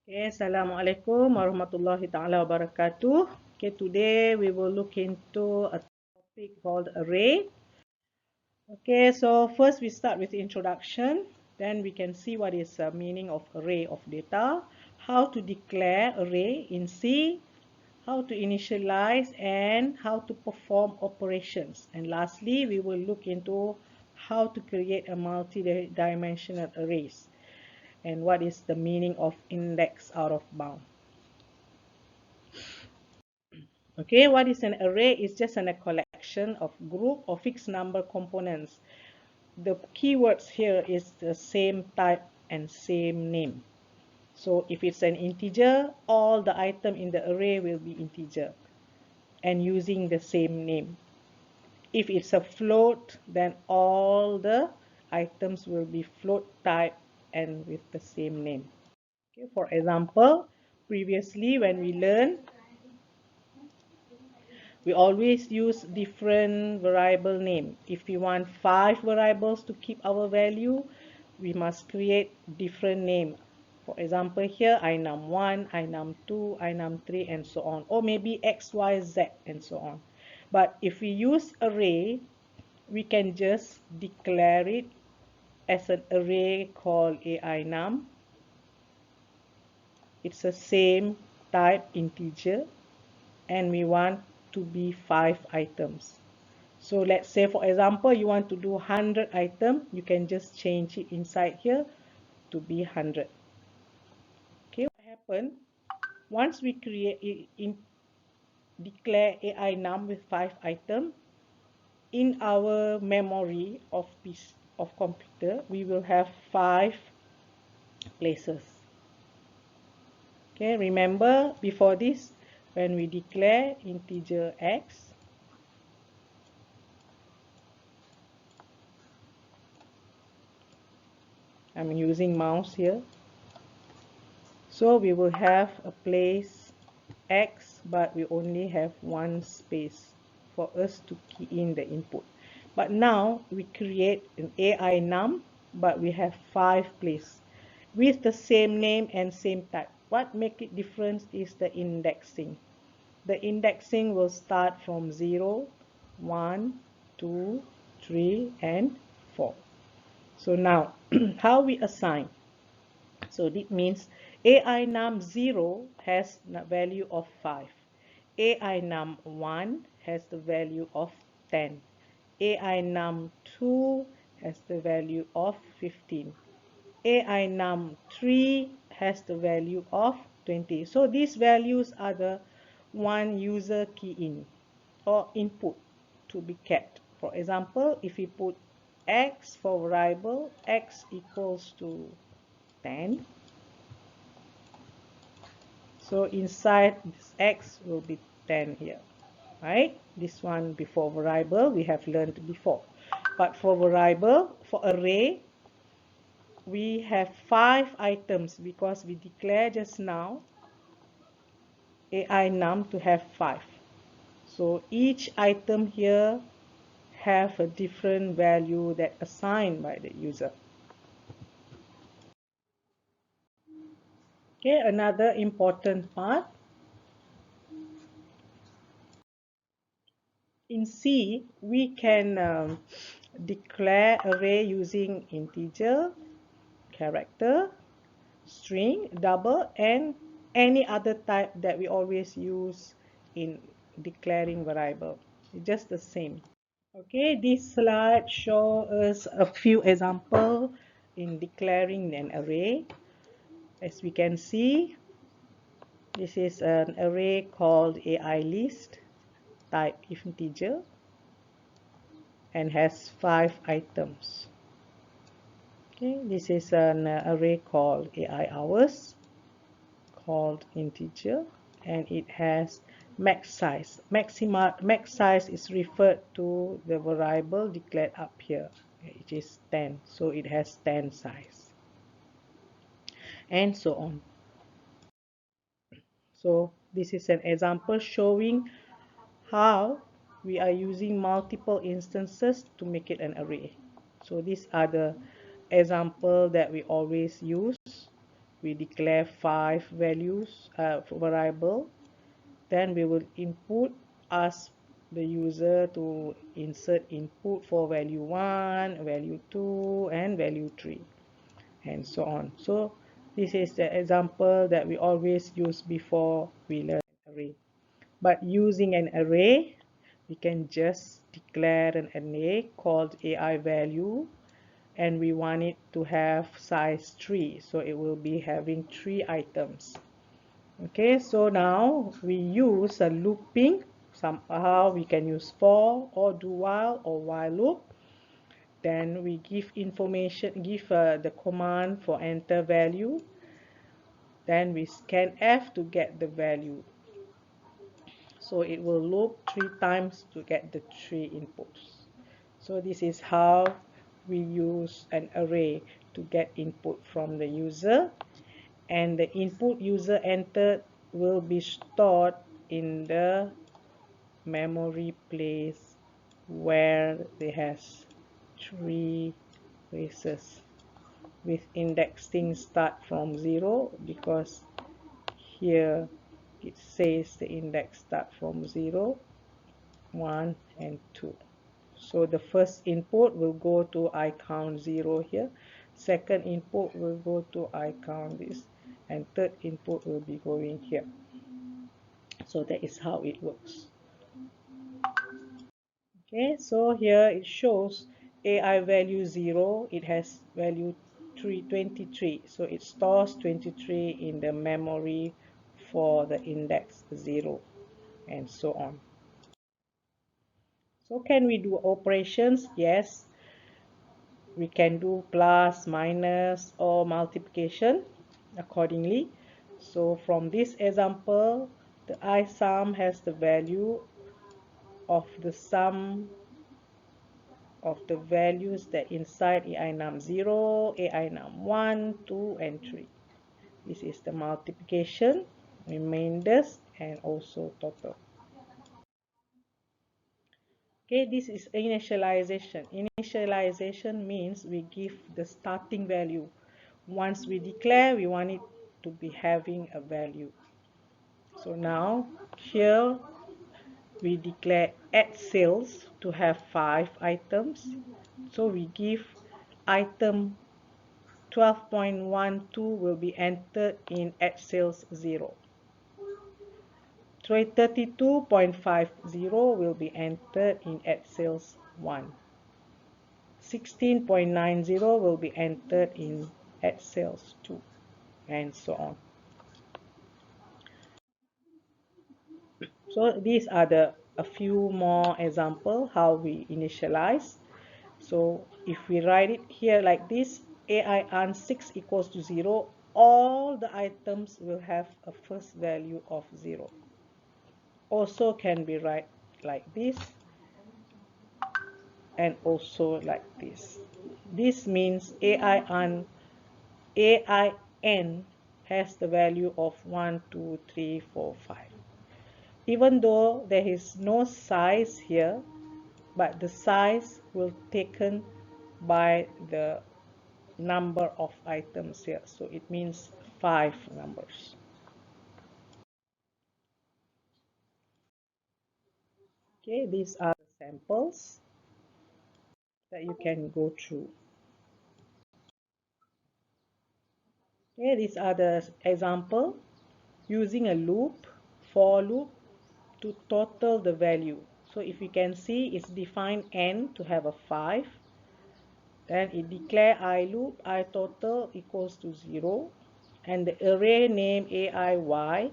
Okay, Assalamualaikum warahmatullahi ta'ala wabarakatuh. Okay, today we will look into a topic called array. Okay, so first we start with the introduction. Then we can see what is the meaning of array of data, how to declare array in C, how to initialize, and how to perform operations. And lastly, we will look into how to create a multi-dimensional arrays and what is the meaning of index out of bound. Okay, what is an array? It's just a collection of group or fixed number components. The keywords here is the same type and same name. So if it's an integer, all the item in the array will be integer and using the same name. If it's a float, then all the items will be float type and with the same name. Okay, for example, previously when we learned, we always use different variable name. If we want 5 variables to keep our value, we must create different name. For example, here inum1, inum2, inum3, and so on. Or maybe x, y, z, and so on. But if we use array, we can just declare it as an array called ainum. It's the same type integer, and we want to be 5 items. So let's say, for example, you want to do 100 items, you can just change it inside here to be 100. Okay, what happened? Once we declare ainum with 5 items, in our memory of computer, we will have 5 places. Okay, remember before this, when we declare integer x, I'm using mouse here. So we will have a place x, but we only have one space for us to key in the input. But now we create an ainum, but we have 5 places with the same name and same type. What makes it different is the indexing. The indexing will start from 0, 1, 2, 3, and 4. So now, how we assign? So this means ainum 0 has the value of 5. ainum 1 has the value of 10. ainum 2 has the value of 15. ainum 3 has the value of 20. So these values are the one user key in or input to be kept. For example, if we put x for variable, x equals to 10. So inside this x will be 10 here, right? This one before variable we have learned before. But for variable, for array, we have 5 items because we declare just now ainum to have 5. So each item here have a different value that assigned by the user. Okay, another important part. In C, we can declare array using integer, character, string, double, and any other type that we always use in declaring variable. It's just the same. Okay, this slide shows us a few examples in declaring an array. As we can see, this is an array called AI list, type integer, and has 5 items. Okay, this is an array called AI hours, called integer, and it has max size. Max size is referred to the variable declared up here, which is 10. So it has 10 size, and so on. So this is an example showing how we are using multiple instances to make it an array. So these are the example that we always use we declare 5 values variable. Then we will ask the user to insert input for value 1, value 2, and value 3, and so on. So this is the example that we always use before we learn array. But using an array, we can just declare an array called AI value, and we want it to have size 3, so it will be having 3 items. Okay, so now we use a looping. Somehow we can use for or do while or while loop. Then we give the command for enter value. Then we scan F to get the value. So it will loop 3 times to get the 3 inputs. So this is how we use an array to get input from the user, and the input user entered will be stored in the memory place where it has 3 places with indexing start from 0, because here it says the index start from 0, 1, and 2. So the first input will go to I count 0 here, second input will go to I count this, and third input will be going here. So that is how it works. Okay, so here it shows AI value 0, it has value 23, so it stores 23 in the memory for the index 0, and so on. So can we do operations? Yes, we can do plus, minus, or multiplication accordingly. So from this example, the I sum has the value of the sum of the values that inside AI num 0, AI num 1, 2, and 3. This is the multiplication, remainders, and also total. Okay, this is initialization. Initialization means we give the starting value. Once we declare, we want it to be having a value. So now here we declare add sales to have 5 items. So we give item 12.12 will be entered in add sales 0. 32.50 will be entered in add sales 1. 16.90 will be entered in add sales 2, and so on. So these are a few more examples how we initialize. So if we write it here like this, AI earn 6 equals to 0, all the items will have a first value of 0. Also can be write like this, and also like this. This means AIN has the value of 1, 2, 3, 4, 5. Even though there is no size here, but the size will taken by the number of items here. So it means 5 numbers. Okay, these are the samples that you can go through. Okay, these are the example using a loop, for loop, to total the value. So if you can see, it's defined n to have a 5. Then it declare I loop, I total equals to 0. And the array name AIY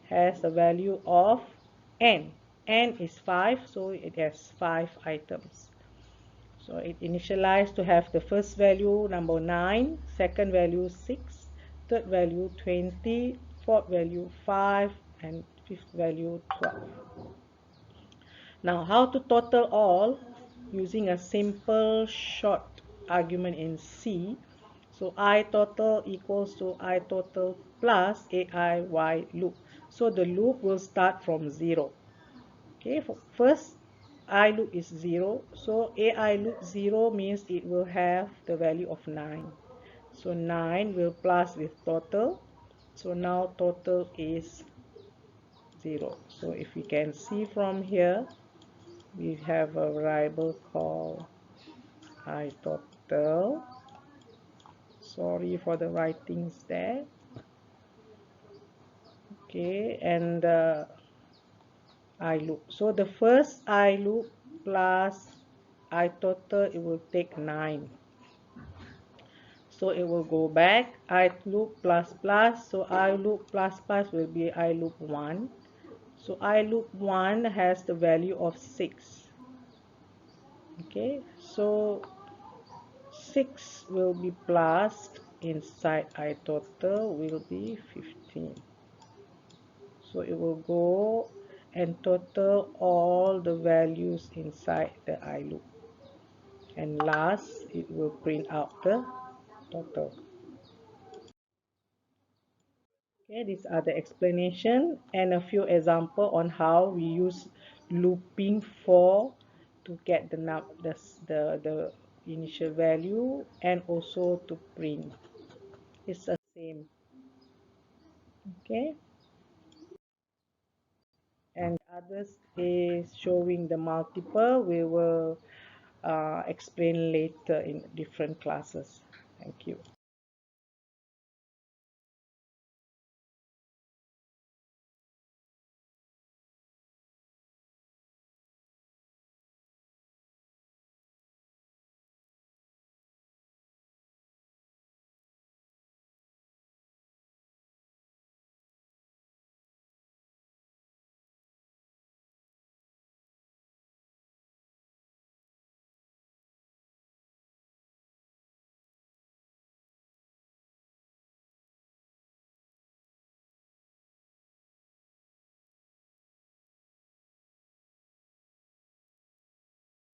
has a value of n. N is 5, so it has 5 items. So it initialized to have the first value number 9, second value 6, third value 20, fourth value 5, and fifth value 12. Now how to total all using a simple short argument in C. So I total equals to I total plus AIY loop. So the loop will start from 0. Okay, first I loop is 0. So AI loop 0 means it will have the value of 9. So 9 will plus with total. So now total is 0. So if we can see from here, we have a variable called iTotal. Sorry for the writings there. Okay, and I loop. So the first I loop plus iTotal, it will take 9. So it will go back. I loop plus plus. So I loop plus plus will be I loop 1. So I loop 1 has the value of 6. Okay, so 6 will be plus inside iTotal will be 15. So it will go and total all the values inside the I loop. And last, it will print out the total. Okay, these are the explanation and a few example on how we use looping for to get the initial value and also to print. It's the same. Okay, and others is showing the multiple. We will explain later in different classes. Thank you.